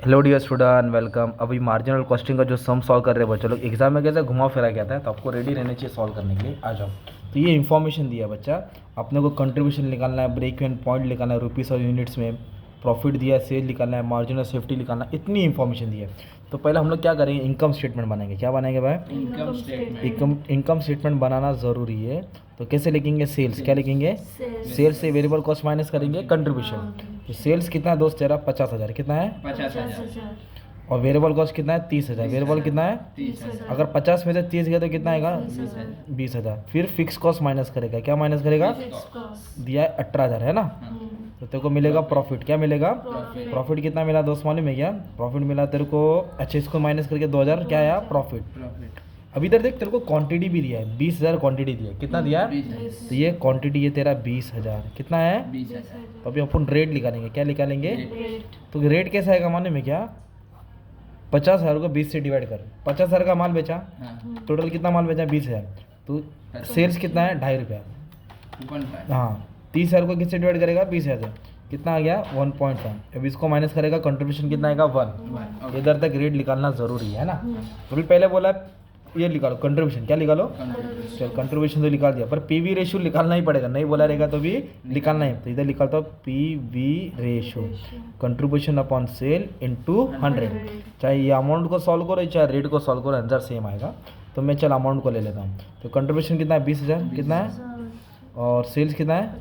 Hello dear student, welcome. अभी marginal costing का जो सम सॉल्व कर रहे हैं बच्चों लोग, एग्जाम में कैसे घुमा फिरा गया था, तो आपको रेडी रहना चाहिए सॉल्व करने के लिए। आ जाओ। तो ये इन्फॉर्मेशन दिया बच्चा, अपने को कंट्रीब्यूशन निकालना है, ब्रेक इवन पॉइंट निकालना है रुपीज़ और यूनिट्स में, प्रॉफिट दिया है, सेल निकालना है, मार्जिनल सेफ्टी निकालना है, इतनी इन्फॉर्मेशन दी है। तो पहले हम लोग क्या करेंगे, इनकम स्टेटमेंट बनाएंगे। क्या बनाएंगे भाई? इनकम स्टेटमेंट बनाना ज़रूरी है। तो कैसे लिखेंगे? सेल्स। क्या लिखेंगे? सेल्स से वेरिएबल कॉस्ट माइनस करेंगे कंट्रीब्यूशन। तो सेल्स कितना है दोस्त तेरा? 50,000। कितना है? 50,000। और वेरिएबल कॉस्ट कितना है? 30,000। वेरिएबल कितना है? 30,000। अगर 50 में से 30 गया तो कितना आएगा? 20,000। फिर फिक्स कॉस्ट माइनस करेगा। क्या माइनस करेगा? दिया है 18,000 है ना। तो तेरे को मिलेगा प्रॉफिट। क्या मिलेगा? प्रॉफिट कितना मिला दोस्त मालूम है क्या? प्रॉफिट मिला तेरे को, अच्छा इसको माइनस करके 2,000 क्या आया? प्रॉफिट। अभी इधर देख, तेरे को क्वांटिटी भी दिया है, 20,000 क्वांटिटी दिया है। कितना दिया है? तो ये क्वांटिटी ये तेरा 20,000 कितना है? 20,000। तो अभी अपन रेट निकालेंगे। क्या निकालेंगे? तो रेट कैसा आएगा मालूम है क्या? 50,000 को 20 से डिवाइड कर। 50,000 का माल बेचा, टोटल कितना माल बेचा? 20,000। तो सेल्स कितना है? 2.5 रुपया। हाँ, 30,000 को किससे डिवाइड करेगा? 20,000 से। कितना आ गया? 1.5। अब इसको माइनस करेगा, कंट्रीब्यूशन कितना आएगा? 1। इधर तक रेट निकालना जरूरी है ना। तो भी पहले बोला ये निकालो कंट्रीब्यूशन। क्या निकालो? चल कंट्रीब्यूशन तो निकाल दिया, पर पीवी रेशियो निकालना ही पड़ेगा, नहीं बोला रहेगा तो भी निकालना है। तो इधर निकालता हूँ PV ratio, contribution upon sale into 100। चाहे ये अमाउंट को सॉल्व करो चाहे रेट को सॉल्व करो, आंसर सेम आएगा। तो मैं चल अमाउंट को ले लेता हूँ। तो कंट्रीब्यूशन कितना है? 20,000। कितना है? और सेल्स कितना है?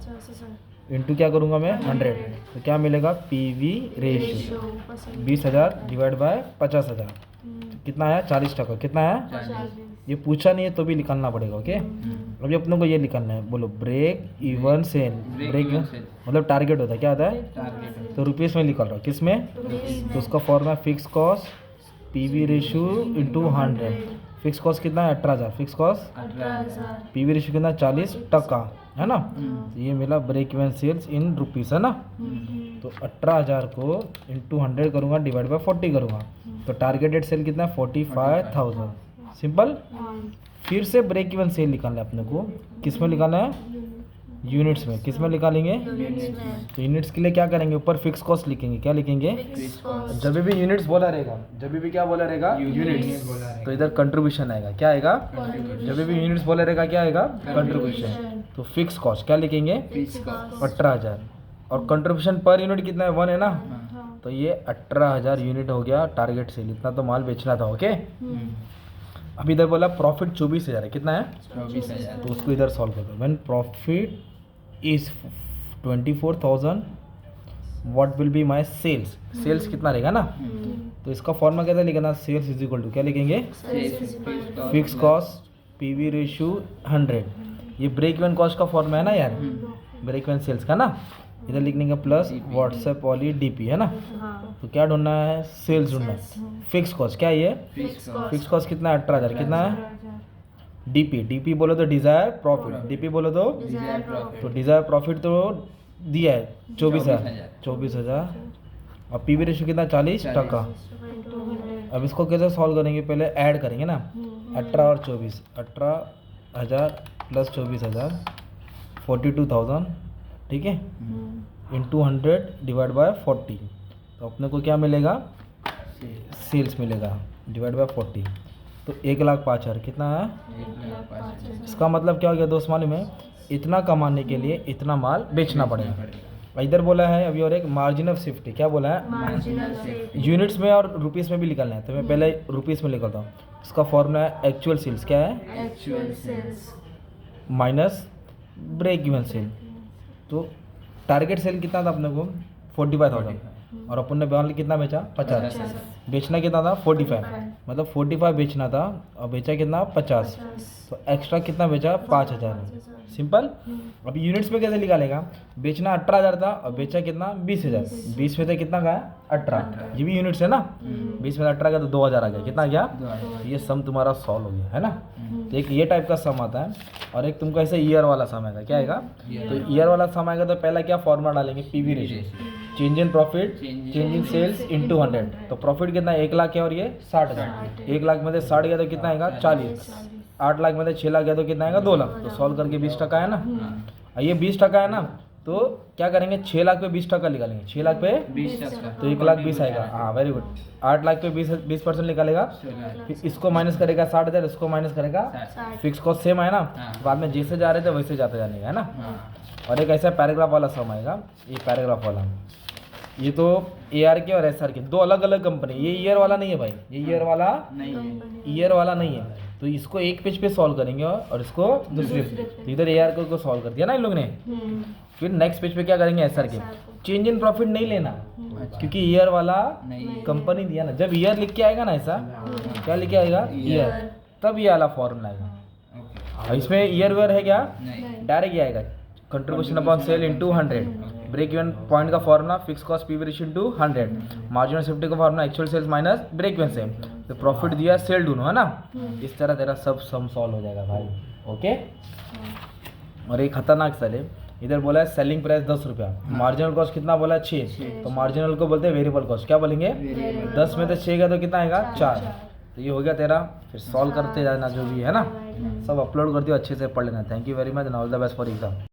इंटू क्या करूँगा मैं? 100। तो क्या मिलेगा? पीवी रेशियो 20,000 डिवाइड बाय 50,000 कितना है? 40%। कितना है? ये पूछा नहीं है तो भी निकालना पड़ेगा। ओके, अभी अपनों को ये निकालना है। बोलो ब्रेक इवन सेल। ब्रेक मतलब टारगेट होता है। क्या होता है? तो रुपीज़ में निकाल रहा हूँ। किस में? तो उसका formula fix cost PV ratio into 100। Fix cost कितना है? 18,000। Fix cost 18,000। पीवी रेशियो कितना? 40% है ना। तो ये मिला break even sales in rupees है ना। तो 18,000 को इंटू 100 करूँगा, डिवाइड बाय 40 करूँगा। तो टारगेटेड सेल कितना है? 45,000। सिंपल। फिर से ब्रेक इवन सेल निकालना है अपने को। किस में निकालना है? यूनिट्स में। किस में निकालेंगे? तो यूनिट्स के लिए क्या करेंगे? ऊपर फिक्स कॉस्ट लिखेंगे। क्या लिखेंगे? जब भी यूनिट्स बोला रहेगा, जब भी क्या बोला रहेगा? यूनिट्स। तो इधर कंट्रीब्यूशन आएगा। क्या आएगा? जब भी यूनिट्स बोला रहेगा क्या आएगा? कंट्रीब्यूशन। तो फिक्स कॉस्ट क्या लिखेंगे? 18,000। और कंट्रीब्यूशन पर यूनिट कितना है? 1 है ना। तो ये 18,000 यूनिट हो गया टारगेट सेल। इतना तो माल बेचना था। ओके, अभी इधर बोला प्रॉफिट 24,000 है। कितना है? 24,000। तो उसको इधर सॉल्व कर दो। When profit is 24,000 what will be my sales? Sales कितना रहेगा ना। तो इसका फॉर्मूला कैसे लिखना? सेल्स इज इक्वल टू क्या लिखेंगे? Fix cost PV ratio 100। ये ब्रेक इवन कॉस्ट का फॉर्मूला है ना यार, ब्रेक इवन सेल्स का ना। इधर लिखने का प्लस व्हाट्सएप वाली डीपी है ना। तो क्या ढूंढना है? सेल्स ढूंढना है। फिक्स कॉस्ट क्या है ये? फिक्स कॉस्ट कितना है? 18,000। कितना है? डीपी। डीपी बोलो तो डिजायर प्रॉफिट। डीपी बोलो तो डिजायर प्रॉफिट तो दिया है 24,000। और पीवी रेशियो कितना? 40%। अब इसको कैसे सॉल्व करेंगे? पहले ऐड करेंगे ना, 18 और 24। 18,000 प्लस 24,000 42,000। ठीक है, इंटू 100 डिवाइड बाय 40। तो अपने को क्या मिलेगा? सेल्स मिलेगा डिवाइड बाय 40। तो 1,05,000 कितना है? इसका मतलब क्या हो गया दोस्त मालूम है? इतना कमाने के लिए इतना माल बेचना पड़ेगा। इधर बोला है अभी और एक मार्जिन ऑफ सेफ्टी। क्या बोला है? यूनिट्स में और रुपीस में भी निकालना है। तो मैं पहले रुपीस में निकलता हूँ। इसका फॉर्मूला है एक्चुअल सेल्स। क्या है? Actual sales minus break even sale. तो टारगेट सेल कितना था अपने को? 45,000। और अपन ने बाल कितना बेचा? 50। बेचना कितना था? 45। मतलब 45 बेचना था और बेचा कितना? 50। तो एक्स्ट्रा कितना बेचा? 5,000। सिंपल। अब यूनिट्स में कैसे निकालेगा? बेचना 18,000 था और बेचा कितना? 20,000। 20 में से कितना का है? 18। ये भी यूनिट्स है ना। 20 में से 18 का तो 2,000 आ गया। कितना आ गया? ये सम तुम्हारा सॉल्व हो गया है ना। तो एक ये टाइप का सम आता है और एक तुमको ऐसे ईयर वाला सम आएगा। क्या आएगा? तो ईयर वाला सम आएगा तो पहला क्या फॉर्मूला डालेंगे? PV ratio, change in profit, change in sales into 100। तो प्रॉफिट कितना? 1,00,000 है और ये 60,000। 1,00,000 में से 60 गया तो कितना आएगा? 40। 8 लाख में से 6 लाख गया तो कितना आएगा? 2 लाख। तो सॉल्व करके 20% है ना। ये 20% है ना। तो क्या करेंगे 6 लाख पे 20% निकालेंगे 6 लाख पे 20% तो 1,20,000 आएगा हाँ वेरी गुड 8 लाख पे 20% निकालेगा फिर इसको माइनस करेगा 60,000 इसको माइनस करेगा 60 फिक्स कॉस्ट सेम है ना हाँ। बाद में जैसे जा रहे थे वैसे जाते जाने का है ना हाँ और एक ऐसा पैराग्राफ वाला सम आएगा ये पैराग्राफ वाला ये तो AR के और SR के दो अलग अलग कंपनी ये ईयर वाला नहीं है भाई ये ईयर वाला नहीं है ईयर वाला नहीं है तो इसको एक पेज पे सॉल्व करेंगे और इसको दूसरे दूसरे तो पे। इधर AR को सॉल्व कर दिया ना इन लोग ने फिर नेक्स्ट पेज पे क्या करेंगे SR के चेंज इन प्रॉफिट नहीं लेना क्योंकि ईयर वाला नहीं कंपनी दिया ना जब ईयर लिख के आएगा ना ऐसा क्या लिख के आएगा ईयर तब ये वाला फॉर्मूला आएगा ओके और इसमें ईयर वेयर है क्या नहीं डायरेक्ट ये आएगा contribution upon sale into 100 break even point का formula fix cost P ratio into 100 marginal safety का formula actual sales minus break even से तो प्रॉफिट दिया सेल डूनो है ना इस तरह तेरा सब सम सॉल्व हो जाएगा भाई ओके और एक खतरनाक सल है इधर बोला है सेलिंग प्राइस 10 रुपया मार्जिनल कॉस्ट कितना बोला है 6 तो मार्जिनल को बोलते हैं वेरिएबल कॉस्ट क्या बोलेंगे 10 में से 6 का तो कितना आएगा 4 तो ये हो गया तेरा फिर सॉल्व करते जाना जो भी है ना सब अपलोड कर दियो अच्छे से पढ़ लेना thank you very much and all the best for exam